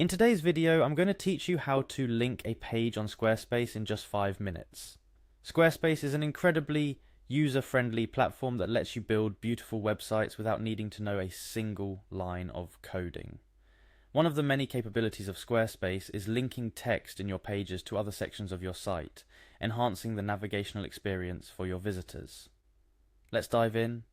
In today's video, I'm going to teach you how to link a page on Squarespace in just 5 minutes. Squarespace is an incredibly user-friendly platform that lets you build beautiful websites without needing to know a single line of coding. One of the many capabilities of Squarespace is linking text in your pages to other sections of your site, enhancing the navigational experience for your visitors. Let's dive in.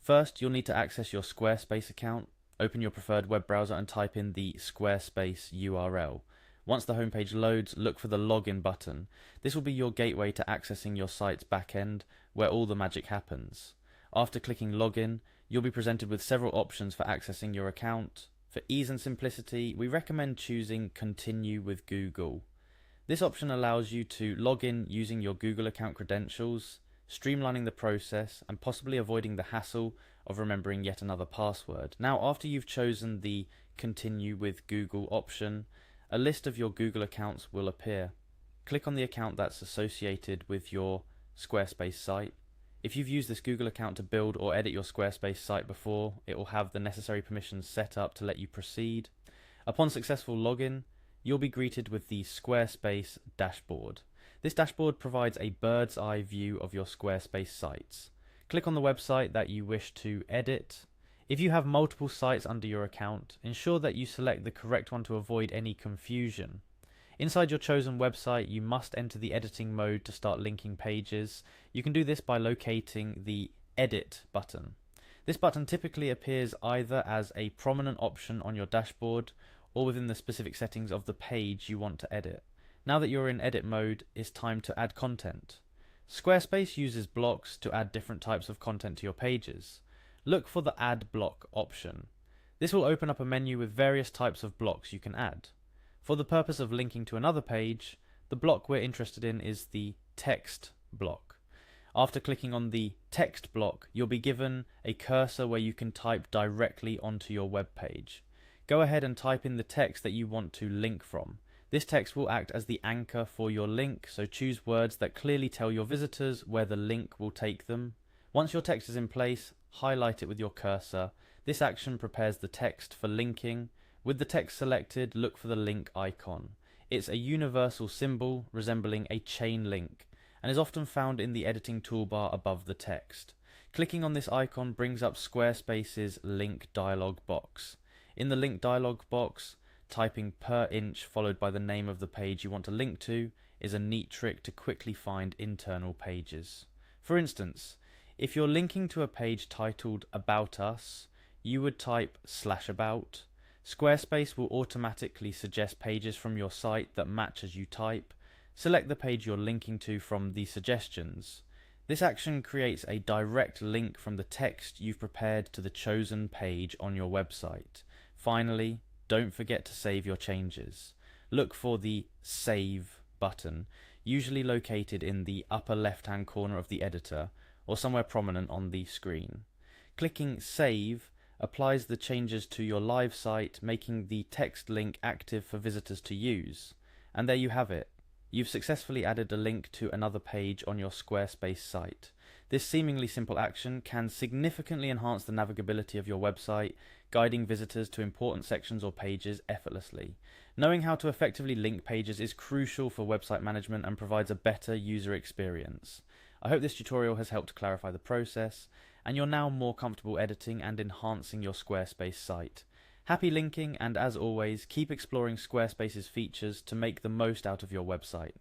First, you'll need to access your Squarespace account. Open your preferred web browser and type in the Squarespace URL. Once the homepage loads, look for the login button. This will be your gateway to accessing your site's backend, where all the magic happens. After clicking login, you'll be presented with several options for accessing your account. For ease and simplicity, we recommend choosing Continue with Google. This option allows you to log in using your Google account credentials, streamlining the process and possibly avoiding the hassle of remembering yet another password. Now, after you've chosen the Continue with Google option, a list of your Google accounts will appear. Click on the account that's associated with your Squarespace site. If you've used this Google account to build or edit your Squarespace site before, it will have the necessary permissions set up to let you proceed. Upon successful login, you'll be greeted with the Squarespace dashboard. This dashboard provides a bird's eye view of your Squarespace sites. Click on the website that you wish to edit. If you have multiple sites under your account, ensure that you select the correct one to avoid any confusion. Inside your chosen website, you must enter the editing mode to start linking pages. You can do this by locating the Edit button. This button typically appears either as a prominent option on your dashboard or within the specific settings of the page you want to edit. Now that you're in edit mode, it's time to add content. Squarespace uses blocks to add different types of content to your pages. Look for the Add Block option. This will open up a menu with various types of blocks you can add. For the purpose of linking to another page, the block we're interested in is the Text block. After clicking on the Text block, you'll be given a cursor where you can type directly onto your web page. Go ahead and type in the text that you want to link from. This text will act as the anchor for your link, so choose words that clearly tell your visitors where the link will take them. Once your text is in place, highlight it with your cursor. This action prepares the text for linking. With the text selected, look for the link icon. It's a universal symbol resembling a chain link and is often found in the editing toolbar above the text. Clicking on this icon brings up Squarespace's link dialog box. In the link dialog box, typing per inch followed by the name of the page you want to link to is a neat trick to quickly find internal pages. For instance, if you're linking to a page titled About Us, you would type /about. Squarespace will automatically suggest pages from your site that match as you type. Select the page you're linking to from the suggestions. This action creates a direct link from the text you've prepared to the chosen page on your website. Finally, don't forget to save your changes. Look for the Save button, usually located in the upper left-hand corner of the editor or somewhere prominent on the screen. Clicking Save applies the changes to your live site, making the text link active for visitors to use. And there you have it. You've successfully added a link to another page on your Squarespace site. This seemingly simple action can significantly enhance the navigability of your website, guiding visitors to important sections or pages effortlessly. Knowing how to effectively link pages is crucial for website management and provides a better user experience. I hope this tutorial has helped clarify the process, and you're now more comfortable editing and enhancing your Squarespace site. Happy linking, and as always, keep exploring Squarespace's features to make the most out of your website.